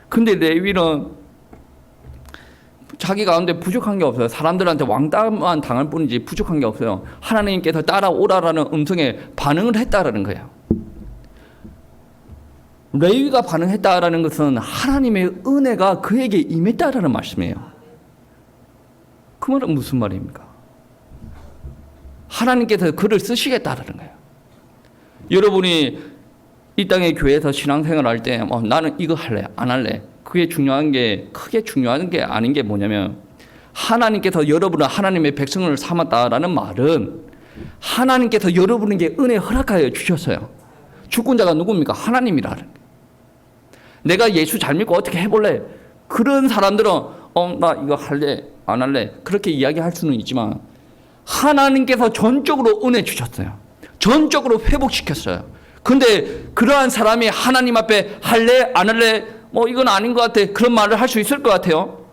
근데 레위는 자기 가운데 부족한 게 없어요. 사람들한테 왕따만 당할 뿐이지 부족한 게 없어요. 하나님께서 따라오라라는 음성에 반응을 했다라는 거예요. 레위가 반응했다라는 것은 하나님의 은혜가 그에게 임했다라는 말씀이에요. 그 말은 무슨 말입니까? 하나님께서 그를 쓰시겠다라는 거예요. 여러분이 이 땅의 교회에서 신앙생활 할 때 나는 이거 할래 안 할래 그게 크게 중요한 게 아닌 게 뭐냐면 하나님께서 여러분을 하나님의 백성을 삼았다라는 말은 하나님께서 여러분에게 은혜 허락하여 주셨어요. 주권자가 누굽니까? 하나님이라는 거예요. 내가 예수 잘 믿고 어떻게 해볼래? 그런 사람들은 나 이거 할래 안 할래 그렇게 이야기할 수는 있지만 하나님께서 전적으로 은혜 주셨어요. 전적으로 회복시켰어요. 근데 그러한 사람이 하나님 앞에 할래 안 할래 뭐 이건 아닌 것 같아. 그런 말을 할 수 있을 것 같아요.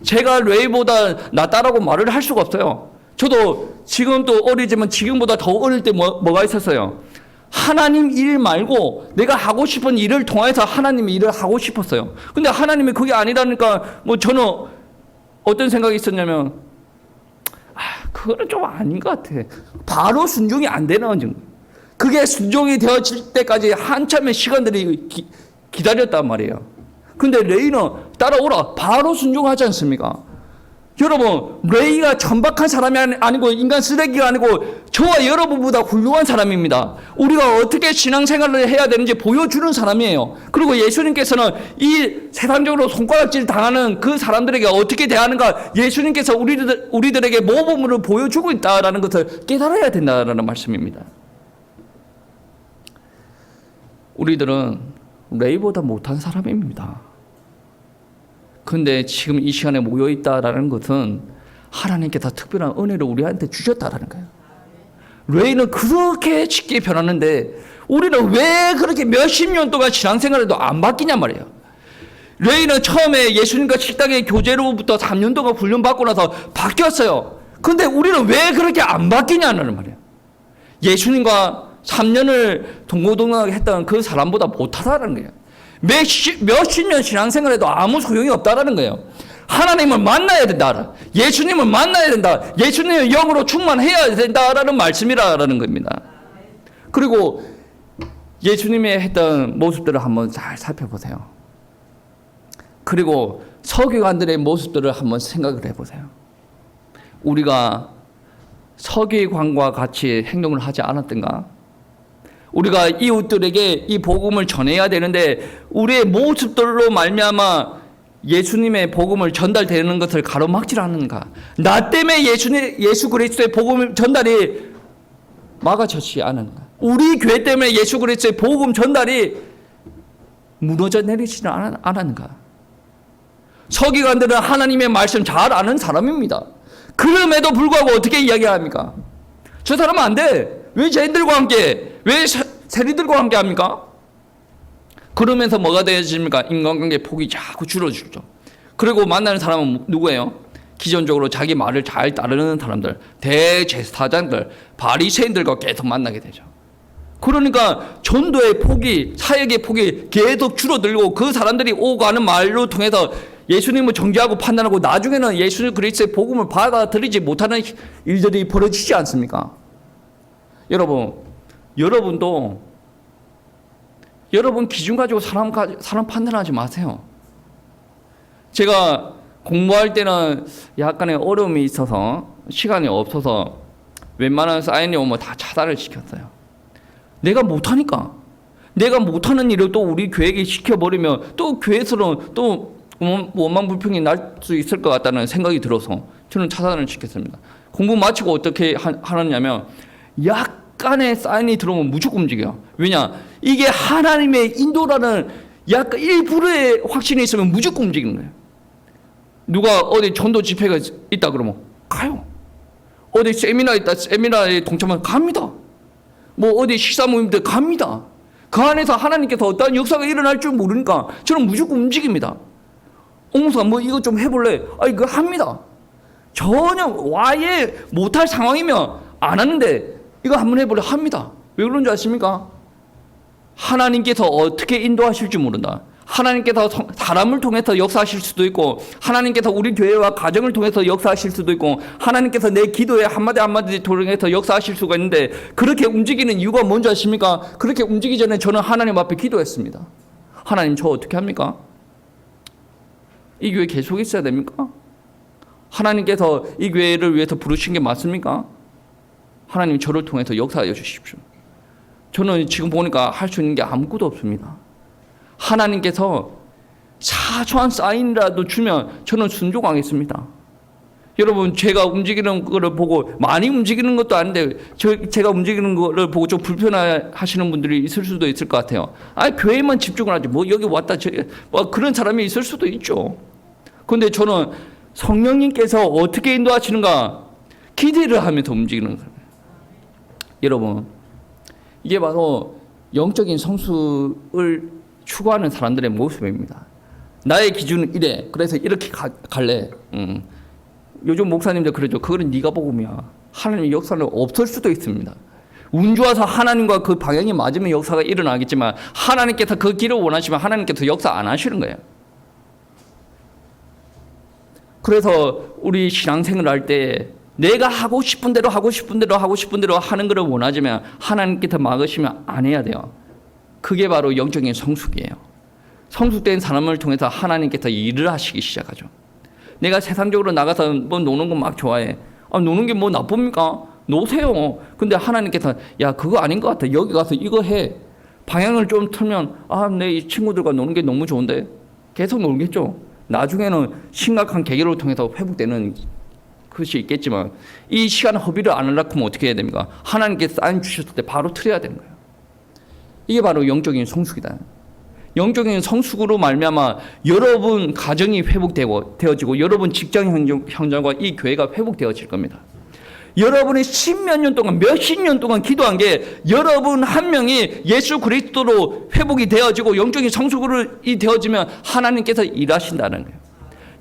제가 레이보다 낫다라고 말을 할 수가 없어요. 저도 지금도 어리지만 지금보다 더 어릴 때 뭐가 있었어요? 하나님 일 말고 내가 하고 싶은 일을 통해서 하나님의 일을 하고 싶었어요. 근데 하나님이 그게 아니라니까 뭐 저는 어떤 생각이 있었냐면 그거는 좀 아닌 것 같아. 바로 순종이 안 되는 증거. 그게 순종이 되어질 때까지 한참의 시간들이 기다렸단 말이에요. 근데 레이는 따라오라 바로 순종하지 않습니까? 여러분, 레이가 천박한 사람이 아니고 인간 쓰레기가 아니고 저와 여러분보다 훌륭한 사람입니다. 우리가 어떻게 신앙생활을 해야 되는지 보여주는 사람이에요. 그리고 예수님께서는 이 세상적으로 손가락질 당하는 그 사람들에게 어떻게 대하는가, 예수님께서 우리들에게 모범을 보여주고 있다는 것을 깨달아야 된다는 말씀입니다. 우리들은 레이보다 못한 사람입니다. 근데 지금 이 시간에 모여 있다라는 것은 하나님께서 특별한 은혜를 우리한테 주셨다라는 거예요. 레이는 그렇게 쉽게 변하는데 우리는 왜 그렇게 몇십 년 동안 신앙생활에도 안 바뀌냔 말이에요. 레이는 처음에 예수님과 식당의 교제로부터 3년 동안 훈련받고 나서 바뀌었어요. 근데 우리는 왜 그렇게 안 바뀌냐는 말이에요. 예수님과 3년을 동고동락을 했던 그 사람보다 못하다는 거예요. 몇십 년 신앙생활에도 아무 소용이 없다라는 거예요. 하나님을 만나야 된다. 예수님을 만나야 된다. 예수님의 영으로 충만해야 된다라는 말씀이라는 겁니다. 그리고 예수님이 했던 모습들을 한번 잘 살펴보세요. 그리고 서기관들의 모습들을 한번 생각을 해보세요. 우리가 서기관과 같이 행동을 하지 않았던가? 우리가 이웃들에게 이 복음을 전해야 되는데 우리의 모습들로 말미암아 예수님의 복음을 전달되는 것을 가로막질 않는가? 나 때문에 예수 그리스도의 복음 전달이 막아졌지 않은가? 우리 교회 때문에 예수 그리스도의 복음 전달이 무너져 내리지는 않았는가? 서기관들은 하나님의 말씀 잘 아는 사람입니다. 그럼에도 불구하고 어떻게 이야기합니까? 저 사람은 안 돼. 왜 쟤들과 함께, 왜 세리들과 함께 합니까? 그러면서 뭐가 되어집니까? 인간관계 폭이 자꾸 줄어들죠. 그리고 만나는 사람은 누구예요? 기존적으로 자기 말을 잘 따르는 사람들, 대제사장들, 바리새인들과 계속 만나게 되죠. 그러니까 전도의 폭이, 사역의 폭이 계속 줄어들고 그 사람들이 오고 가는 말로 통해서 예수님을 정죄하고 판단하고 나중에는 예수 그리스도의 복음을 받아들이지 못하는 일들이 벌어지지 않습니까? 여러분도 여러분 기준 가지고 사람 판단하지 마세요. 제가 공부할 때는 약간의 어려움이 있어서 시간이 없어서 웬만한 사인이 오면 다 차단을 시켰어요. 내가 못하니까. 내가 못하는 일을 또 우리 교회에 시켜버리면 또 교회에서는 또 원망 불평이 날 수 있을 것 같다는 생각이 들어서 저는 차단을 시켰습니다. 공부 마치고 어떻게 하느냐면 약간의 사인이 들어오면 무조건 움직여요. 왜냐? 이게 하나님의 인도라는 약간 1%의 확신이 있으면 무조건 움직이는 거예요. 누가 어디 전도 집회가 있다 그러면 가요. 어디 세미나 있다, 세미나에 동참하면 갑니다. 뭐 어디 식사 모임들 갑니다. 그 안에서 하나님께서 어떤 역사가 일어날 줄 모르니까 저는 무조건 움직입니다. 옹사 뭐 이거 좀 해볼래? 이거 합니다. 전혀 아예 못할 상황이면 안 하는데 이거 한번 해볼래? 합니다. 왜 그런 줄 아십니까? 하나님께서 어떻게 인도하실지 모른다. 하나님께서 사람을 통해서 역사하실 수도 있고 하나님께서 우리 교회와 가정을 통해서 역사하실 수도 있고 하나님께서 내 기도에 한마디 한마디 통해서 역사하실 수가 있는데 그렇게 움직이는 이유가 뭔지 아십니까? 그렇게 움직이기 전에 저는 하나님 앞에 기도했습니다. 하나님 저 어떻게 합니까? 이 교회 계속 있어야 됩니까? 하나님께서 이 교회를 위해서 부르신 게 맞습니까? 하나님 저를 통해서 역사하여 주십시오. 저는 지금 보니까 할 수 있는 게 아무것도 없습니다. 하나님께서 사소한 사인이라도 주면 저는 순종하겠습니다. 여러분 제가 움직이는 거를 보고 많이 움직이는 것도 아닌데 제가 움직이는 거를 보고 좀 불편하시는 분들이 있을 수도 있을 것 같아요. 교회만 집중을 하지 뭐 여기 왔다 뭐 그런 사람이 있을 수도 있죠. 그런데 저는 성령님께서 어떻게 인도하시는가 기대를 하면서 움직이는 거예요. 여러분 이게 바로 영적인 성숙을 추구하는 사람들의 모습입니다. 나의 기준은 이래. 그래서 이렇게 갈래. 요즘 목사님들 그러죠. 그거는 네가 복음이야. 하나님의 역사는 없을 수도 있습니다. 운 좋아서 하나님과 그 방향이 맞으면 역사가 일어나겠지만 하나님께서 그 길을 원하시면 하나님께서 역사 안 하시는 거예요. 그래서 우리 신앙생활을 할 때 내가 하고 싶은 대로 하는 것을 원하지만 하나님께서 막으시면 안 해야 돼요. 그게 바로 영적인 성숙이에요. 성숙된 사람을 통해서 하나님께서 일을 하시기 시작하죠. 내가 세상적으로 나가서 뭐 노는 거 막 좋아해. 노는 게 뭐 나쁩니까? 노세요. 근데 하나님께서 야 그거 아닌 것 같아. 여기 가서 이거 해. 방향을 좀 틀면 내 이 친구들과 노는 게 너무 좋은데 계속 놀겠죠. 나중에는 심각한 계기를 통해서 회복되는 것이 있겠지만 이 시간 허비를 안 하려고 하면 어떻게 해야 됩니까? 하나님께 사인 주셨을 때 바로 틀어야 되는 거예요. 이게 바로 영적인 성숙이다. 영적인 성숙으로 말미암아 여러분 가정이 회복되어지고 여러분 직장 형제과 이 교회가 회복되어질 겁니다. 여러분이 십몇 년 동안 몇십 년 동안 기도한 게 여러분 한 명이 예수 그리스도로 회복이 되어지고 영적인 성숙으로 되어지면 하나님께서 일하신다는 거예요.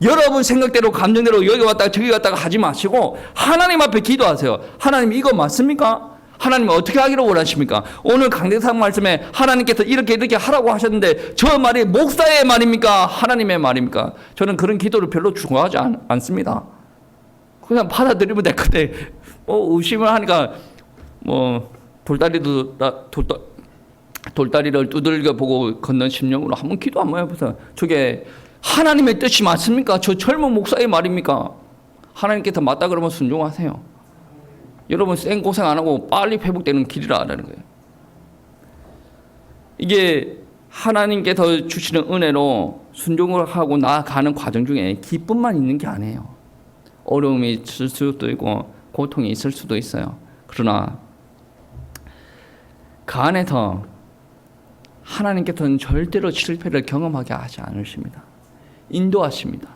여러분 생각대로 감정대로 여기 왔다가 저기 갔다가 하지 마시고 하나님 앞에 기도하세요. 하나님 이거 맞습니까? 하나님 어떻게 하기를 원하십니까? 오늘 강대상 말씀에 하나님께서 이렇게 하라고 하셨는데 저 말이 목사의 말입니까? 하나님의 말입니까? 저는 그런 기도를 별로 중요하지 않습니다. 그냥 받아들이면 될 건데 의심을 하니까 돌다리를 두들겨 보고 걷는 심령으로 한번 기도 한번 해보세요. 저게 하나님의 뜻이 맞습니까? 저 젊은 목사의 말입니까? 하나님께서 맞다 그러면 순종하세요. 여러분 생고생 안 하고 빨리 회복되는 길이라는 거예요. 이게 하나님께서 주시는 은혜로 순종을 하고 나아가는 과정 중에 기쁨만 있는 게 아니에요. 어려움이 있을 수도 있고 고통이 있을 수도 있어요. 그러나 그 안에서 하나님께서는 절대로 실패를 경험하게 하지 않으십니다. 인도하십니다.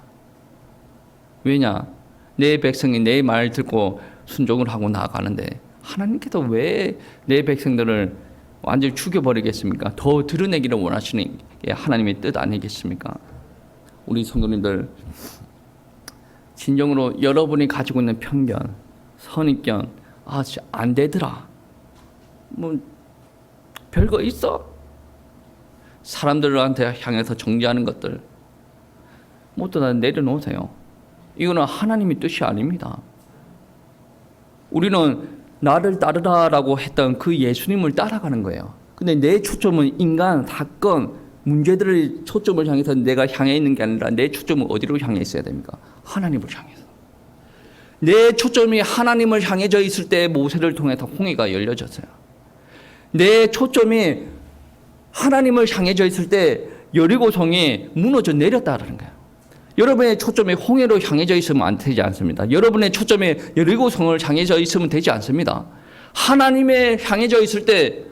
왜냐? 내 백성이 내 말 듣고 순종을 하고 나아가는데 하나님께서 왜 내 백성들을 완전히 죽여버리겠습니까? 더 드러내기를 원하시는 게 하나님의 뜻 아니겠습니까? 우리 성도님들 진정으로 여러분이 가지고 있는 편견, 선입견 진짜 안 되더라. 별거 있어? 사람들한테 향해서 정죄하는 것들 모두 다 내려놓으세요. 이거는 하나님의 뜻이 아닙니다. 우리는 나를 따르라라고 했던 그 예수님을 따라가는 거예요. 근데 내 초점은 인간, 사건, 문제들을 초점을 향해서 내가 향해 있는 게 아니라 내 초점은 어디로 향해 있어야 됩니까? 하나님을 향해서. 내 초점이 하나님을 향해져 있을 때 모세를 통해서 홍해가 열려졌어요. 내 초점이 하나님을 향해져 있을 때 여리고성이 무너져 내렸다라는 거예요. 여러분의 초점이 홍해로 향해져 있으면 안 되지 않습니다. 여러분의 초점이 여리고성을 향해져 있으면 되지 않습니다. 하나님에 향해져 있을 때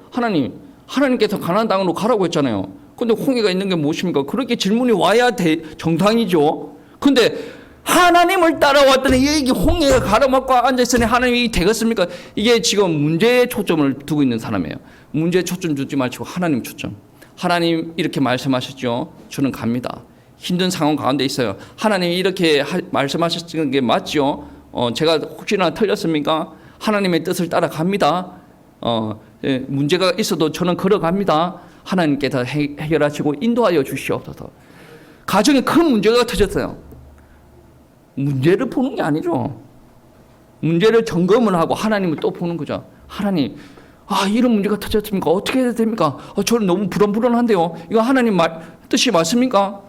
하나님께서 가나안 땅으로 가라고 했잖아요. 근데 홍해가 있는 게 무엇입니까? 그렇게 질문이 와야 정상이죠. 근데 하나님을 따라왔더니 이게 홍해가 가로막고 앉아있으니 하나님이 되겠습니까? 이게 지금 문제에 초점을 두고 있는 사람이에요. 문제에 초점 두지 마시고 하나님 초점. 하나님 이렇게 말씀하셨죠. 저는 갑니다. 힘든 상황 가운데 있어요. 하나님이 이렇게 말씀하셨던 게 맞죠? 제가 혹시나 틀렸습니까? 하나님의 뜻을 따라갑니다. 문제가 있어도 저는 걸어갑니다. 하나님께서 해결하시고 인도하여 주시옵소서. 가정에 큰 문제가 터졌어요. 문제를 보는 게 아니죠. 문제를 점검을 하고 하나님을 또 보는 거죠. 하나님, 이런 문제가 터졌습니까? 어떻게 해야 됩니까? 저는 너무 불안한데요. 이거 하나님 뜻이 맞습니까?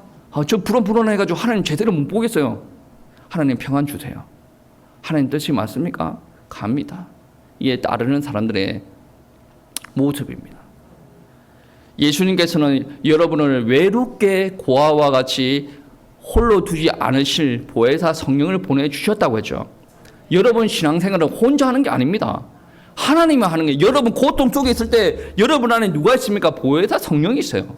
저 불안해가지고 하나님 제대로 못 보겠어요. 하나님 평안 주세요. 하나님 뜻이 맞습니까? 갑니다. 이에 따르는 사람들의 모습입니다. 예수님께서는 여러분을 외롭게 고아와 같이 홀로 두지 않으실 보혜사 성령을 보내주셨다고 했죠. 여러분 신앙생활은 혼자 하는 게 아닙니다. 하나님이 하는 게, 여러분 고통 속에 있을 때 여러분 안에 누가 있습니까? 보혜사 성령이 있어요.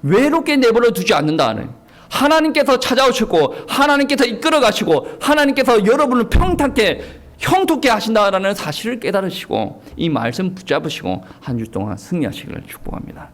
외롭게 내버려 두지 않는다는, 하나님께서 찾아오시고 하나님께서 이끌어 가시고 하나님께서 여러분을 평탄케 형통케 하신다라는 사실을 깨달으시고 이 말씀 붙잡으시고 한 주 동안 승리하시기를 축복합니다.